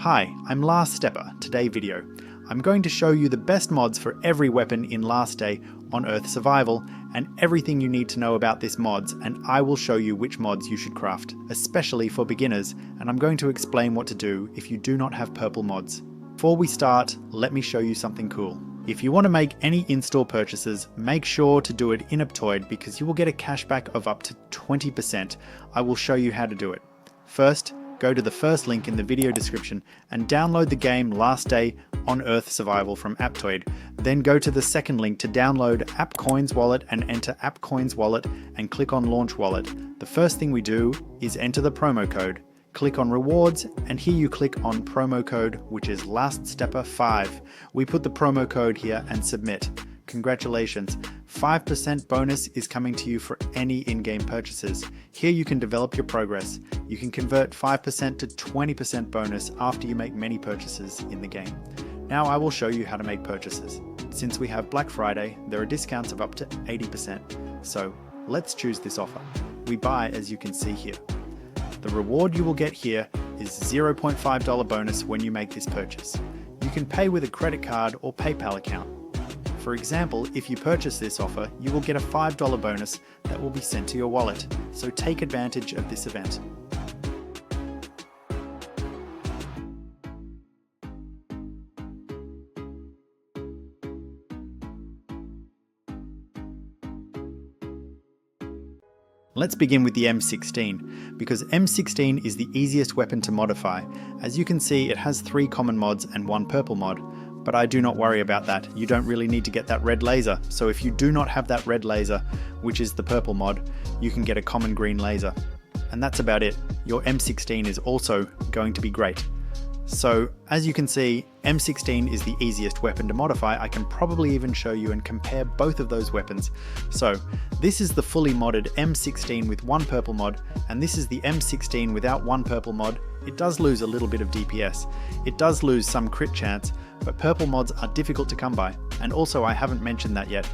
Hi, I'm Last Stepper. Today video, I'm going to show you the best mods for every weapon in Last Day on Earth Survival and everything you need to know about this mods, and I will show you which mods you should craft, especially for beginners, and I'm going to explain what to do if you do not have purple mods. Before we start, let me show you something cool. If you want to make any in-store purchases, make sure to do it in Aptoide because you will get a cashback of up to 20%. I will show you how to do it. First, go to the first link in the video description and download the game Last Day on Earth Survival from Aptoide. Then go to the second link to download AppCoins Wallet and enter AppCoins Wallet and click on Launch Wallet. The first thing we do is enter the promo code. Click on Rewards, and here you click on promo code, which is LastStepper5. We put the promo code here and submit. Congratulations, 5% bonus is coming to you for any in-game purchases. Here you can develop your progress. You can convert 5% to 20% bonus after you make many purchases in the game. Now I will show you how to make purchases. Since we have Black Friday, there are discounts of up to 80%. So let's choose this offer. We buy as you can see here. The reward you will get here is $0.5 bonus when you make this purchase. You can pay with a credit card or PayPal account. For example, if you purchase this offer, you will get a $5 bonus that will be sent to your wallet, so take advantage of this event. Let's begin with the M16, because M16 is the easiest weapon to modify. As you can see, it has 3 common mods and 1 purple mod. But I do not worry about that. You don't really need to get that red laser. So if you do not have that red laser, which is the purple mod, you can get a common green laser. And that's about it. Your M16 is also going to be great. So as you can see, M16 is the easiest weapon to modify. I can probably even show you and compare both of those weapons. So this is the fully modded M16 with 1 purple mod, and this is the M16 without 1 purple mod. It does lose a little bit of DPS. It does lose some crit chance, but purple mods are difficult to come by. And also I haven't mentioned that yet.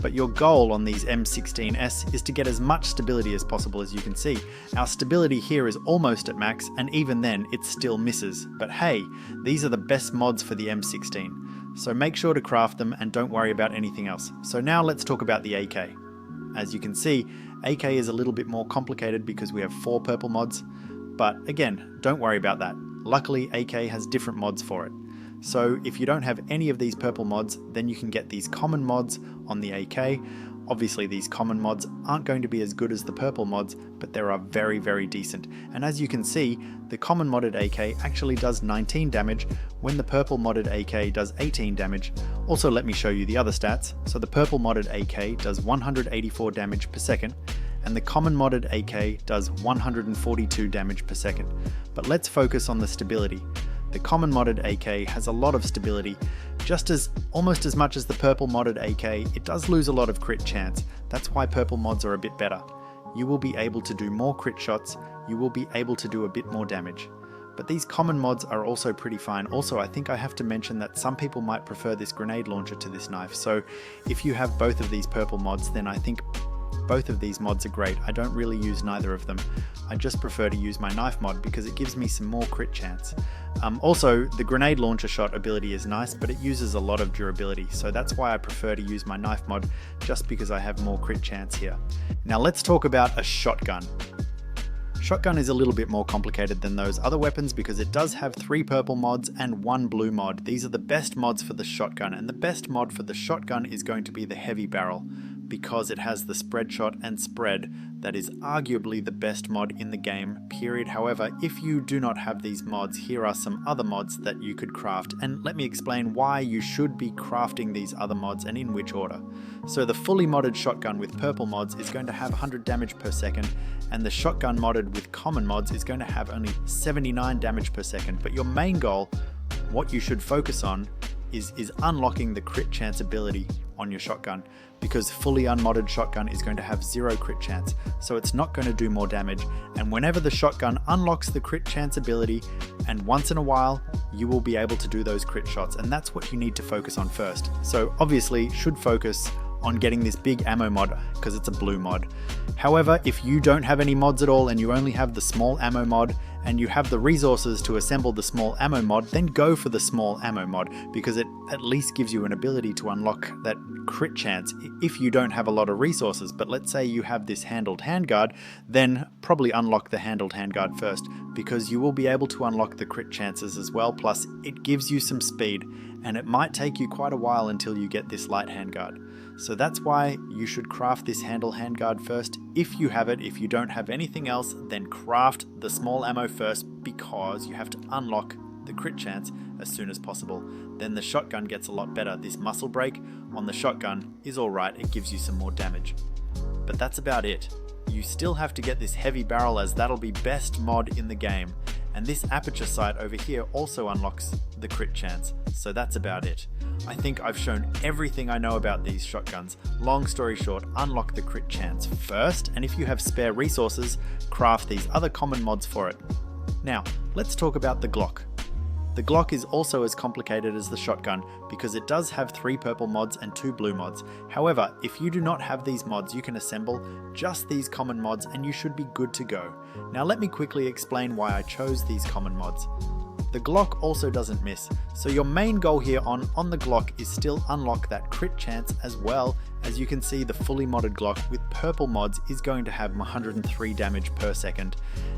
But your goal on these M16S is to get as much stability as possible. As you can see, our stability here is almost at max, and even then it still misses. But hey, these are the best mods for the M16. So make sure to craft them and don't worry about anything else. So now let's talk about the AK. As you can see, AK is a little bit more complicated because we have 4 purple mods. But again, don't worry about that. Luckily, AK has different mods for it. So if you don't have any of these purple mods, then you can get these common mods on the AK. Obviously these common mods aren't going to be as good as the purple mods, but they are very, very decent. And as you can see, the common modded AK actually does 19 damage when the purple modded AK does 18 damage. Also, let me show you the other stats. So the purple modded AK does 184 damage per second, and the common modded AK does 142 damage per second. But let's focus on the stability. The common modded AK has a lot of stability, almost as much as the purple modded AK. It does lose a lot of crit chance. That's why purple mods are a bit better. You will be able to do more crit shots, you will be able to do a bit more damage. But these common mods are also pretty fine. Also, I think I have to mention that some people might prefer this grenade launcher to this knife. So if you have both of these purple mods, then I think both of these mods are great. I don't really use neither of them. I just prefer to use my knife mod because it gives me some more crit chance. Also, the grenade launcher shot ability is nice, but it uses a lot of durability, so that's why I prefer to use my knife mod, just because I have more crit chance here. Now let's talk about a shotgun. Shotgun is a little bit more complicated than those other weapons because it does have 3 purple mods and 1 blue mod. These are the best mods for the shotgun, and the best mod for the shotgun is going to be the heavy barrel, because it has the spread shot and spread. That is arguably the best mod in the game, period. However, if you do not have these mods, here are some other mods that you could craft, and let me explain why you should be crafting these other mods and in which order. So the fully modded shotgun with purple mods is going to have 100 damage per second, and the shotgun modded with common mods is going to have only 79 damage per second. But your main goal, what you should focus on, is unlocking the crit chance ability on your shotgun, because fully unmodded shotgun is going to have 0 crit chance, so it's not going to do more damage. And whenever the shotgun unlocks the crit chance ability, and once in a while, you will be able to do those crit shots, and that's what you need to focus on first. So obviously should focus on getting this big ammo mod because it's a blue mod. However, if you don't have any mods at all and you only have the small ammo mod and you have the resources to assemble the small ammo mod, then go for the small ammo mod because it at least gives you an ability to unlock that crit chance if you don't have a lot of resources. But let's say you have this handled handguard, then probably unlock the handled handguard first because you will be able to unlock the crit chances as well, plus it gives you some speed and it might take you quite a while until you get this light handguard. So that's why you should craft this handle handguard first if you have it. If you don't have anything else, then craft the small ammo first because you have to unlock the crit chance as soon as possible. Then the shotgun gets a lot better. This muscle break on the shotgun is alright, it gives you some more damage. But that's about it. You still have to get this heavy barrel as that'll be best mod in the game. And this aperture sight over here also unlocks the crit chance. So that's about it. I think I've shown everything I know about these shotguns. Long story short, unlock the crit chance first, and if you have spare resources, craft these other common mods for it. Now, let's talk about the Glock. The Glock is also as complicated as the shotgun because it does have 3 purple mods and 2 blue mods. However, if you do not have these mods, you can assemble just these common mods and you should be good to go. Now let me quickly explain why I chose these common mods. The Glock also doesn't miss, so your main goal here on the Glock is still unlock that crit chance as well. As you can see, the fully modded Glock with purple mods is going to have 103 damage per second,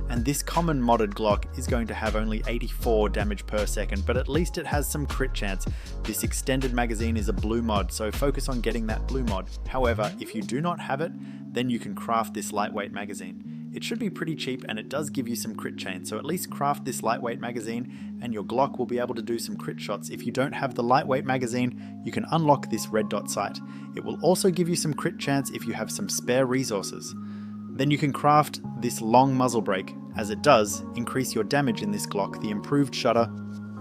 and this common modded Glock is going to have only 84 damage per second, but at least it has some crit chance. This extended magazine is a blue mod, so focus on getting that blue mod. However, if you do not have it, then you can craft this lightweight magazine. It should be pretty cheap and it does give you some crit chance, so at least craft this lightweight magazine and your Glock will be able to do some crit shots. If you don't have the lightweight magazine, you can unlock this red dot sight. It will also give you some crit chance if you have some spare resources. Then you can craft this long muzzle brake, as it does increase your damage in this Glock. The improved shutter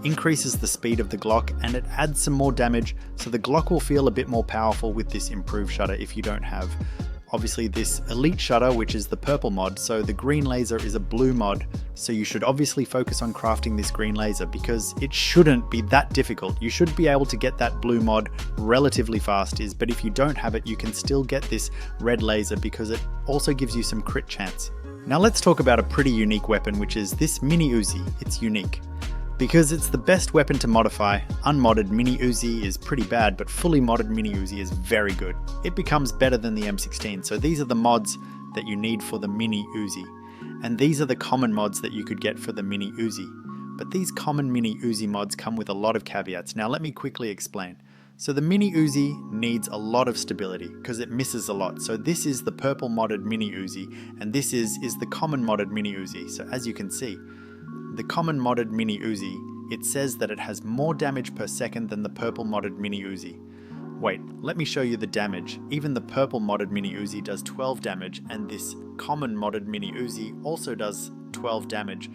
increases the speed of the Glock and it adds some more damage, so the Glock will feel a bit more powerful with this improved shutter if you don't have obviously this elite shutter, which is the purple mod. So the green laser is a blue mod, so you should obviously focus on crafting this green laser because it shouldn't be that difficult. You should be able to get that blue mod relatively fast, but if you don't have it, you can still get this red laser because it also gives you some crit chance. Now let's talk about a pretty unique weapon, which is this mini Uzi. It's unique because it's the best weapon to modify. Unmodded mini Uzi is pretty bad, but fully modded mini Uzi is very good. It becomes better than the M16, so these are the mods that you need for the mini Uzi. And these are the common mods that you could get for the mini Uzi. But these common mini Uzi mods come with a lot of caveats. Now let me quickly explain. So the mini Uzi needs a lot of stability because it misses a lot. So this is the purple modded mini Uzi, and this is the common modded mini Uzi. So as you can see, the common modded mini Uzi, it says that it has more damage per second than the purple modded mini Uzi. Wait, let me show you the damage. Even the purple modded mini Uzi does 12 damage, and this common modded mini Uzi also does 12 damage.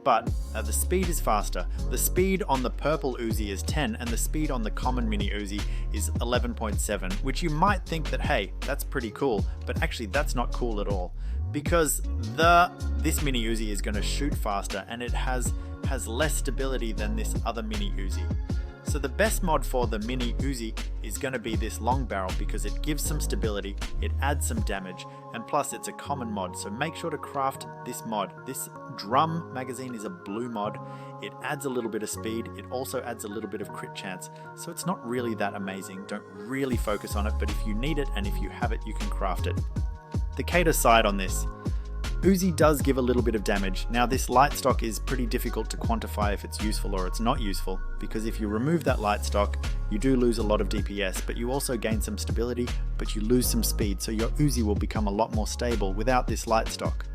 But the speed is faster. The speed on the purple Uzi is 10 and the speed on the common mini Uzi is 11.7, which you might think that, hey, that's pretty cool, but actually that's not cool at all. Because this mini Uzi is going to shoot faster and it has less stability than this other mini Uzi. So the best mod for the mini Uzi is going to be this long barrel because it gives some stability, it adds some damage, and plus it's a common mod, so make sure to craft this mod. This drum magazine is a blue mod. It adds a little bit of speed, it also adds a little bit of crit chance, so it's not really that amazing. Don't really focus on it, but if you need it and if you have it, you can craft it. The Cater side on this. Uzi does give a little bit of damage. Now this light stock is pretty difficult to quantify if it's useful or it's not useful, because if you remove that light stock, you do lose a lot of DPS, but you also gain some stability, but you lose some speed, so your Uzi will become a lot more stable without this light stock.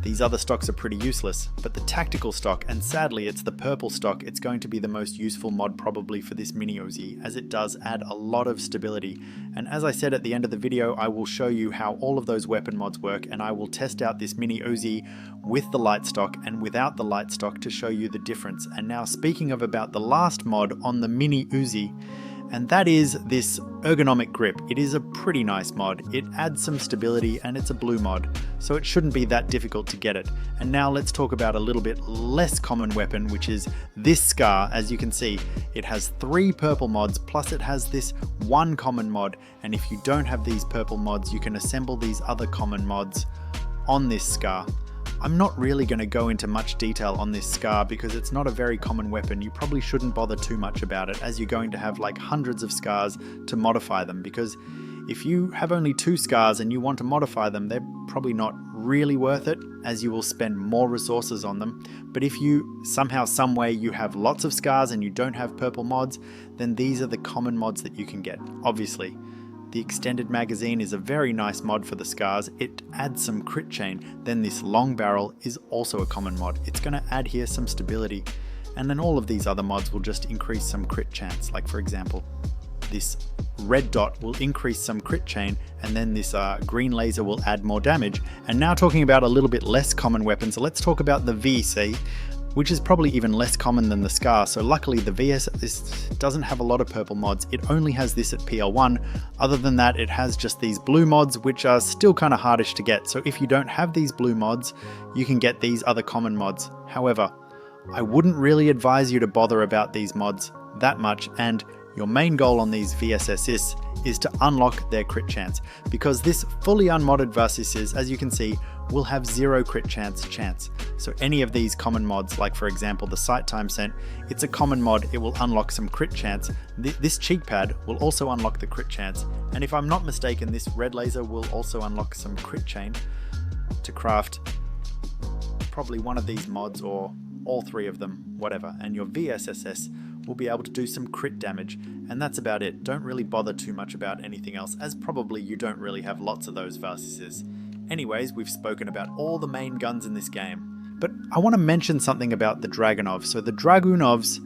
These other stocks are pretty useless, but the tactical stock, and sadly it's the purple stock, it's going to be the most useful mod probably for this mini Uzi, as it does add a lot of stability. And as I said at the end of the video, I will show you how all of those weapon mods work, and I will test out this mini Uzi with the light stock and without the light stock to show you the difference. And now speaking of about the last mod on the mini Uzi, and that is this ergonomic grip. It is a pretty nice mod. It adds some stability and it's a blue mod, so it shouldn't be that difficult to get it. And now let's talk about a little bit less common weapon, which is this scar. As you can see, it has 3 purple mods, plus it has this 1 common mod, and if you don't have these purple mods, you can assemble these other common mods on this scar. I'm not really going to go into much detail on this scar because it's not a very common weapon. You probably shouldn't bother too much about it, as you're going to have like hundreds of scars to modify them, because if you have only 2 scars and you want to modify them, they're probably not really worth it, as you will spend more resources on them. But if you somehow, some way you have lots of scars and you don't have purple mods, then these are the common mods that you can get. Obviously, the extended magazine is a very nice mod for the scars. It adds some crit chain. Then this long barrel is also a common mod. It's going to add here some stability. And then all of these other mods will just increase some crit chance. Like for example, this red dot will increase some crit chain, and then this green laser will add more damage. And now talking about a little bit less common weapons, so let's talk about the VC, which is probably even less common than the scar. So luckily the VS this doesn't have a lot of purple mods. It only has this at PL1. Other than that, it has just these blue mods, which are still kind of hardish to get. So if you don't have these blue mods, you can get these other common mods. However, I wouldn't really advise you to bother about these mods that much, and your main goal on these VSSs is to unlock their crit chance, because this fully unmodded VSSs, as you can see, will have 0 crit chance. So any of these common mods, like for example the sight time sent, it's a common mod, it will unlock some crit chance. This cheek pad will also unlock the crit chance, and if I'm not mistaken, this red laser will also unlock some crit chain to craft probably one of these mods or all 3 of them, whatever, and your VSSS will be able to do some crit damage, and that's about it. Don't really bother too much about anything else, as probably you don't really have lots of those VSSs. Anyways, we've spoken about all the main guns in this game. But I want to mention something about the Dragunov. So the Dragunovs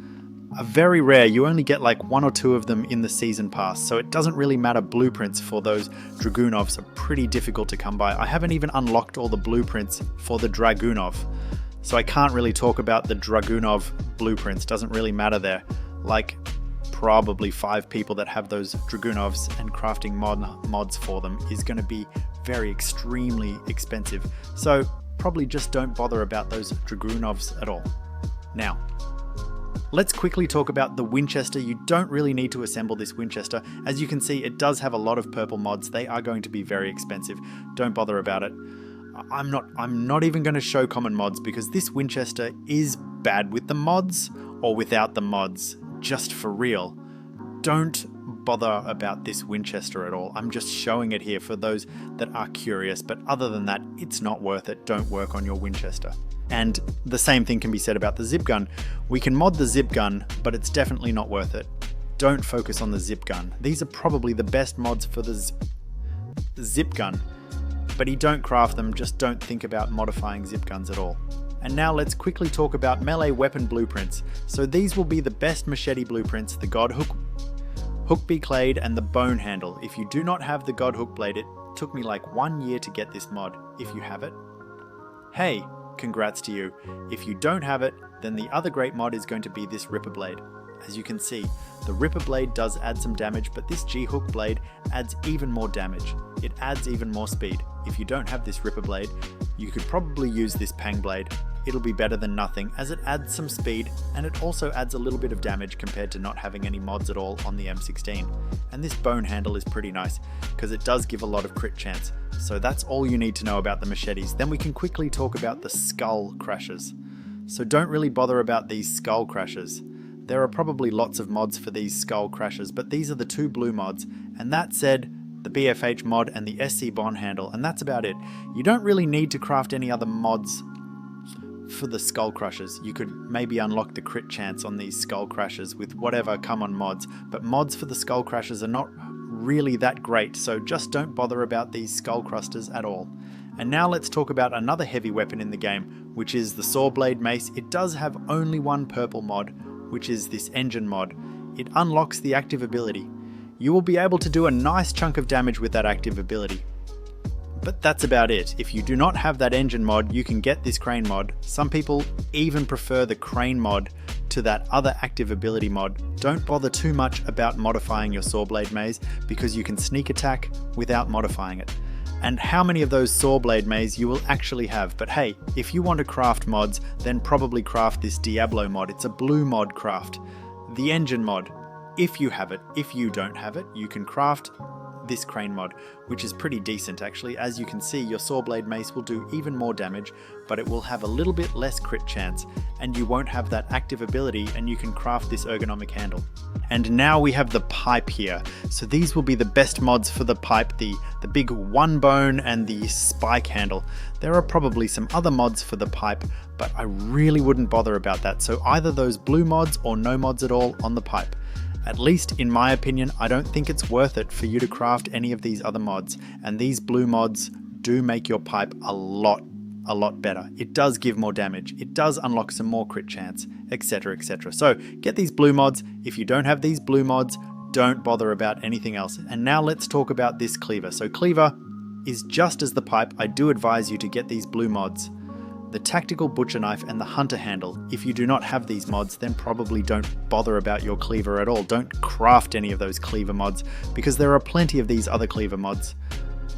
are very rare. You only get like 1 or 2 of them in the season pass, so it doesn't really matter. Blueprints for those Dragunovs are pretty difficult to come by. I haven't even unlocked all the blueprints for the Dragunov, so I can't really talk about the Dragunov blueprints. Doesn't really matter there. Like probably 5 people that have those Dragunovs, and crafting mods for them is going to be very extremely expensive. So probably just don't bother about those Dragunovs at all. Now, let's quickly talk about the Winchester. You don't really need to assemble this Winchester. As you can see, it does have a lot of purple mods. They are going to be very expensive. Don't bother about it. I'm not even going to show common mods, because this Winchester is bad with the mods or without the mods. Just for real. Don't bother about this Winchester at all. I'm just showing it here for those that are curious, but other than that, it's not worth it. Don't work on your Winchester. And the same thing can be said about the zip gun. We can mod the zip gun, but it's definitely not worth it. Don't focus on the zip gun. These are probably the best mods for the zip gun, but you don't craft them. Just don't think about modifying zip guns at all. And now let's quickly talk about melee weapon blueprints. So these will be the best machete blueprints: the God Hook Beak Blade and the Bone Handle. If you do not have the God Hook Blade, it took me like 1 year to get this mod. If you have it, hey, congrats to you. If you don't have it, then the other great mod is going to be this Ripper Blade. As you can see, the Ripper Blade does add some damage, but this G-Hook Blade adds even more damage. It adds even more speed. If you don't have this Ripper Blade, you could probably use this Pang Blade. It'll be better than nothing, as it adds some speed, and it also adds a little bit of damage compared to not having any mods at all on the M16. And this Bone Handle is pretty nice, because it does give a lot of crit chance. So that's all you need to know about the machetes. Then we can quickly talk about the Skull Crashes. So don't really bother about these Skull Crashes. There are probably lots of mods for these Skull Crashes, but these are the 2 blue mods, and that said, the BFH mod and the SC Bond Handle, and that's about it. You don't really need to craft any other mods for the Skull Crushes. You could maybe unlock the crit chance on these Skull Crashes with whatever come on mods, but mods for the Skull Crashes are not really that great, so just don't bother about these Skull Crusters at all. And now let's talk about another heavy weapon in the game, which is the Saw Blade Mace. It does have only 1 purple mod, which is this Engine mod. It unlocks the active ability. You will be able to do a nice chunk of damage with that active ability. But that's about it. If you do not have that Engine mod, you can get this Crane mod. Some people even prefer the Crane mod to that other active ability mod, don't bother too much about modifying your Sawblade Maze because you can sneak attack without modifying it. And how many of those Sawblade Maze you will actually have. But hey, if you want to craft mods, then probably craft this Diablo mod. It's a blue mod craft. The engine mod, if you have it. If you don't have it, you can craft this crane mod, which is pretty decent actually. As you can see, your Sawblade Mace will do even more damage, but it will have a little bit less crit chance, and you won't have that active ability, and you can craft this ergonomic handle. And now we have the pipe here. So these will be the best mods for the pipe, the big one bone and the spike handle. There are probably some other mods for the pipe, but I really wouldn't bother about that. So either those blue mods or no mods at all on the pipe. At least in my opinion, I don't think it's worth it for you to craft any of these other mods, and these blue mods do make your pipe a lot better. It does give more damage, it does unlock some more crit chance, etc, etc. So get these blue mods. If you don't have these blue mods, don't bother about anything else. And now let's talk about this cleaver. So cleaver is just as the pipe. I do advise you to get these blue mods. The tactical butcher knife and the hunter handle. If you do not have these mods, then probably don't bother about your cleaver at all. Don't craft any of those cleaver mods because there are plenty of these other cleaver mods,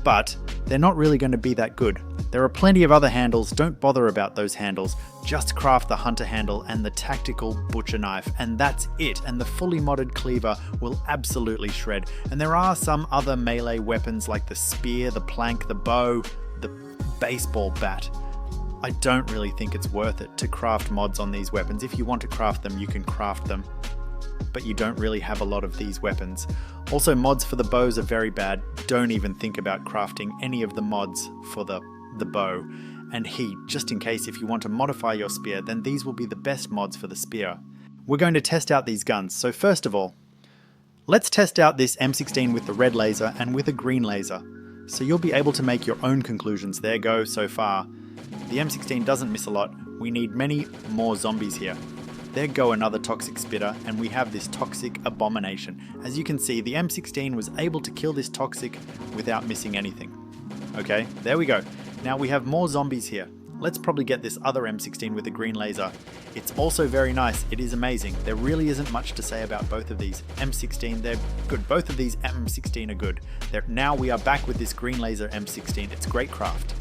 but they're not really going to be that good. There are plenty of other handles. Don't bother about those handles. Just craft the hunter handle and the tactical butcher knife, and that's it. And the fully modded cleaver will absolutely shred. And there are some other melee weapons like the spear, the plank, the bow, the baseball bat. I don't really think it's worth it to craft mods on these weapons. If you want to craft them, you can craft them, but you don't really have a lot of these weapons. Also, mods for the bows are very bad. Don't even think about crafting any of the mods for the bow. And heat, just in case if you want to modify your spear, then these will be the best mods for the spear. We're going to test out these guns. So first of all, let's test out this M16 with the red laser and with a green laser. So you'll be able to make your own conclusions. There go so far. The M16 doesn't miss a lot. We need many more zombies here. There go another toxic spitter, and we have this toxic abomination. As you can see, the M16 was able to kill this toxic without missing anything. Okay, there we go. Now we have more zombies here. Let's probably get this other M16 with the green laser. It's also very nice. It is amazing. There really isn't much to say about both of these. M16, they're good. Both of these M16 are good. Now we are back with this green laser M16. It's great craft.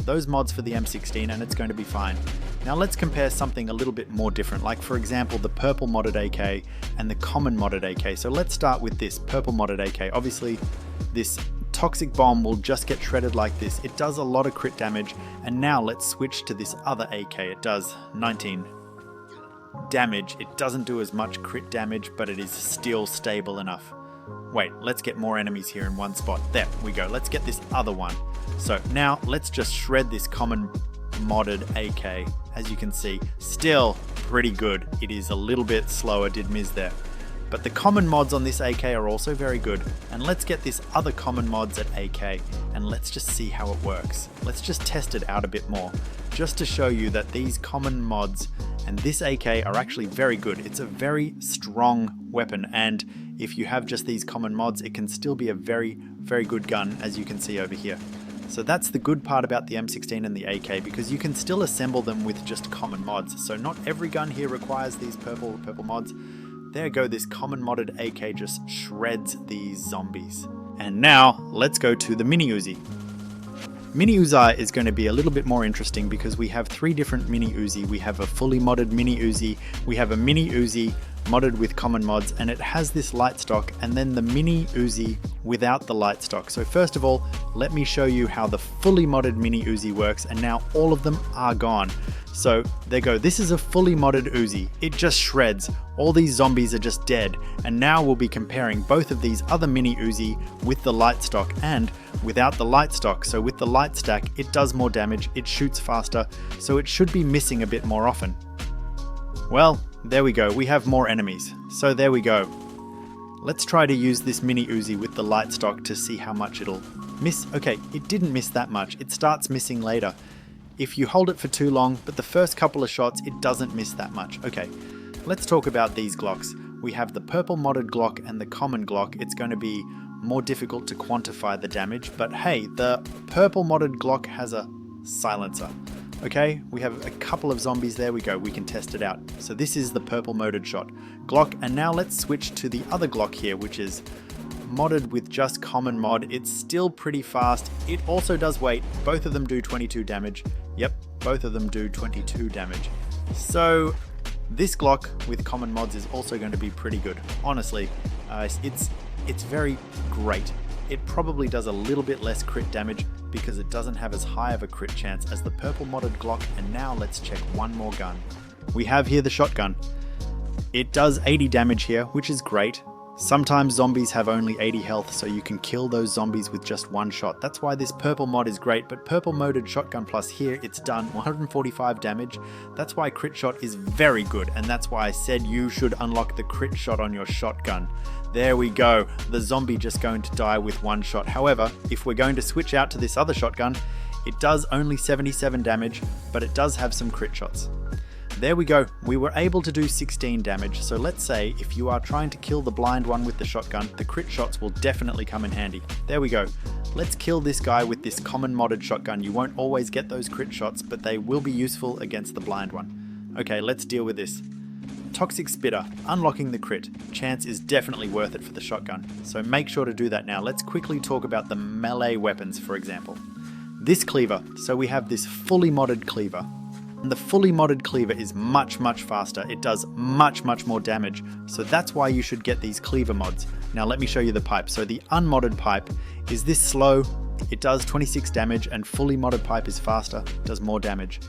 Those mods for the M16, and it's going to be fine. Now let's compare something a little bit more different, like for example the purple modded AK and the common modded AK. So let's start with this purple modded AK. Obviously this toxic bomb will just get shredded like this. It does a lot of crit damage, and now let's switch to this other AK. It does 19 damage. It doesn't do as much crit damage, but it is still stable enough. Wait, let's get more enemies here in one spot. There we go. Let's get this other one. So now let's just shred this common modded AK. As you can see, still pretty good. It is a little bit slower, did miss there. But the common mods on this AK are also very good. And let's get this other common mods at AK and let's just see how it works. Let's just test it out a bit more, just to show you that these common mods and this AK are actually very good. It's a very strong weapon, and if you have just these common mods, it can still be a very, very good gun, as you can see over here. So that's the good part about the M16 and the AK, because you can still assemble them with just common mods. So not every gun here requires these purple mods. There go, this common modded AK just shreds these zombies. And now let's go to the mini Uzi. Mini Uzi is going to be a little bit more interesting because we have three different mini Uzi. We have a fully modded mini Uzi, we have a mini Uzi modded with common mods, and it has this light stock, and then the mini Uzi without the light stock. So first of all, let me show you how the fully modded mini Uzi works, and now all of them are gone. So there go, this is a fully modded Uzi. It just shreds. All these zombies are just dead. And now we'll be comparing both of these other mini Uzi with the light stock and without the light stock. So with the light stack, it does more damage, it shoots faster, so it should be missing a bit more often. Well, there we go, we have more enemies. So there we go. Let's try to use this mini Uzi with the light stock to see how much it'll miss. Okay, it didn't miss that much. It starts missing later if you hold it for too long, but the first couple of shots, it doesn't miss that much. Okay, let's talk about these Glocks. We have the purple modded Glock and the common Glock. It's going to be more difficult to quantify the damage, but hey, the purple modded Glock has a silencer. Okay, we have a couple of zombies there. We go, we can test it out. So this is the purple moded shot Glock, and now let's switch to the other Glock here, which is modded with just common mod. It's still pretty fast. It also does weight. Both of them do 22 damage. Yep, both of them do 22 damage. So this Glock with common mods is also going to be pretty good. Honestly, it's very great. It probably does a little bit less crit damage because it doesn't have as high of a crit chance as the purple modded Glock. And now let's check one more gun. We have here the shotgun. It does 80 damage here, which is great. Sometimes zombies have only 80 health, so you can kill those zombies with just one shot. That's why this purple mod is great, but purple moded shotgun plus here, it's done 145 damage. That's why crit shot is very good, and that's why I said you should unlock the crit shot on your shotgun. There we go, the zombie just going to die with one shot. However, if we're going to switch out to this other shotgun, it does only 77 damage, but it does have some crit shots. There we go, we were able to do 16 damage, so let's say if you are trying to kill the blind one with the shotgun, the crit shots will definitely come in handy. There we go, let's kill this guy with this common modded shotgun. You won't always get those crit shots, but they will be useful against the blind one. Okay, let's deal with this. Toxic Spitter, unlocking the crit. Chance is definitely worth it for the shotgun, so make sure to do that now. Let's quickly talk about the melee weapons, for example. This cleaver, so we have this fully modded cleaver. And the fully modded cleaver is much faster. It does much more damage, so that's why you should get these cleaver mods. Now let me show you the pipe. So the unmodded pipe is this slow, it does 26 damage, and fully modded pipe is faster, does more damage.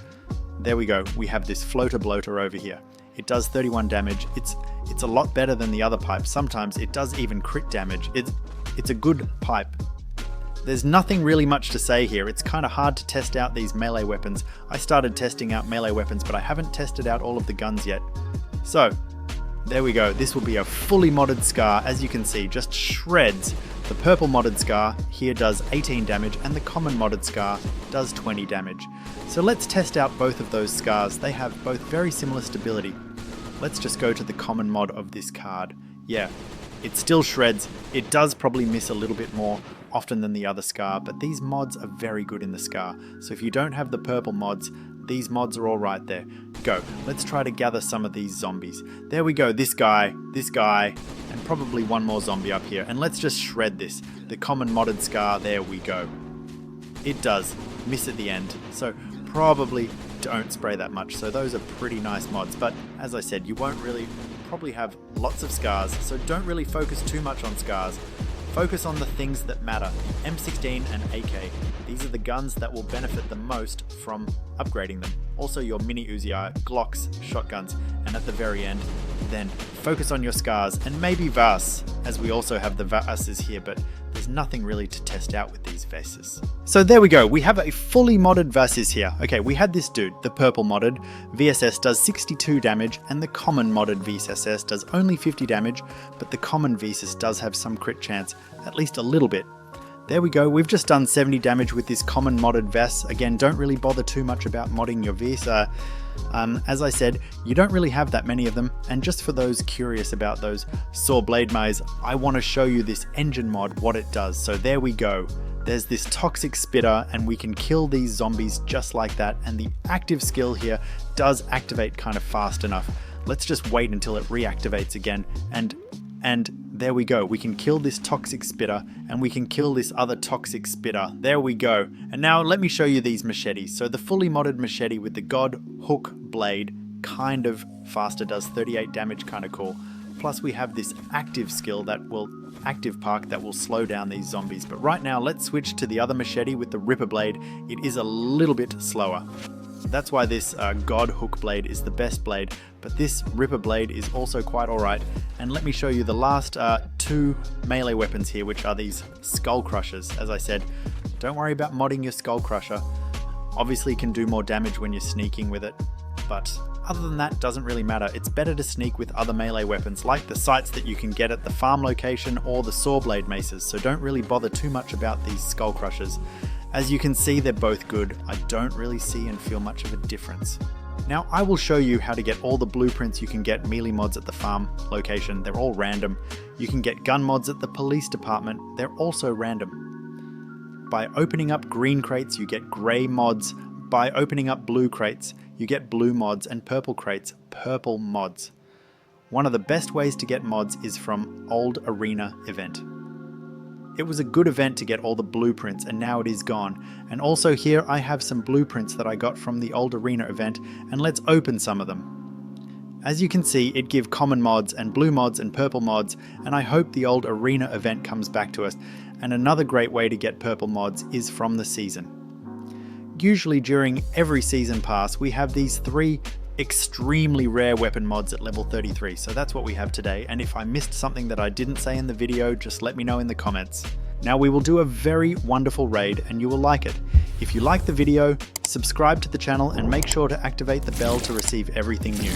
There we go, we have this floater bloater over here. It does 31 damage. It's a lot better than the other pipe. Sometimes it does even crit damage. It's a good pipe. There's nothing really much to say here. It's kind of hard to test out these melee weapons. I started testing out melee weapons, but I haven't tested out all of the guns yet. So, there we go. This will be a fully modded Scar. As you can see, just shreds. The purple modded Scar here does 18 damage, and the common modded Scar does 20 damage. So let's test out both of those Scars. They have both very similar stability. Let's just go to the common mod of this card. Yeah, it still shreds. It does probably miss a little bit more often than the other Scar, but these mods are very good in the Scar. So if you don't have the purple mods, these mods are all right there. Go, let's try to gather some of these zombies. There we go, this guy, and probably one more zombie up here. And let's just shred this. The common modded Scar, there we go. It does miss at the end, so probably don't spray that much. So those are pretty nice mods, but as I said, you won't really probably have lots of Scars, so don't really focus too much on Scars. Focus on the things that matter, M16 and AK. These are the guns that will benefit the most from upgrading them. Also your mini Uzi, Glocks, shotguns, and at the very end, then focus on your Scars and maybe VAS, as we also have the VASs here, but there's nothing really to test out with these VASs. So there we go, we have a fully modded VASs here. Okay, we had this dude, the purple modded, VSS does 62 damage, and the common modded VSS does only 50 damage, but the common VSS does have some crit chance, at least a little bit. There we go, we've just done 70 damage with this common modded VAS. Again, don't really bother too much about modding your VS. As I said, you don't really have that many of them, and just for those curious about those saw blade maze, I want to show you this engine mod, what it does. So there we go, there's this toxic spitter, and we can kill these zombies just like that, and the active skill here does activate kind of fast enough. Let's just wait until it reactivates again, and there we go, we can kill this toxic spitter, and we can kill this other toxic spitter. There we go. And now let me show you these machetes. So the fully modded machete with the God Hook blade, kind of faster, does 38 damage, kind of cool. Plus we have this active skill that will, active park that will slow down these zombies. But right now let's switch to the other machete with the Ripper blade. It is a little bit slower. That's why this God Hook blade is the best blade, but this Ripper blade is also quite alright. And let me show you the last two melee weapons here, which are these Skull Crushers. As I said, don't worry about modding your Skull Crusher. Obviously you can do more damage when you're sneaking with it, but other than that, doesn't really matter. It's better to sneak with other melee weapons, like the sights that you can get at the farm location or the saw blade maces, so don't really bother too much about these Skull Crushers. As you can see, they're both good. I don't really see and feel much of a difference. Now I will show you how to get all the blueprints you can get melee mods at the farm location. They're all random. You can get gun mods at the police department. They're also random. By opening up green crates, you get grey mods. by opening up blue crates, you get blue mods, and purple crates, purple mods. One of the best ways to get mods is from Old Arena event. It was a good event to get all the blueprints, and now it is gone. And also here I have some blueprints that I got from the Old Arena event, and let's open some of them. As you can see, it gives common mods and blue mods and purple mods, and I hope the Old Arena event comes back to us. And another great way to get purple mods is from the season. Usually during every season pass, we have these 3 extremely rare weapon mods at level 33, so that's what we have today, and if I missed something that I didn't say in the video, just let me know in the comments. Now we will do a very wonderful raid and you will like it. If you like the video, subscribe to the channel and make sure to activate the bell to receive everything new.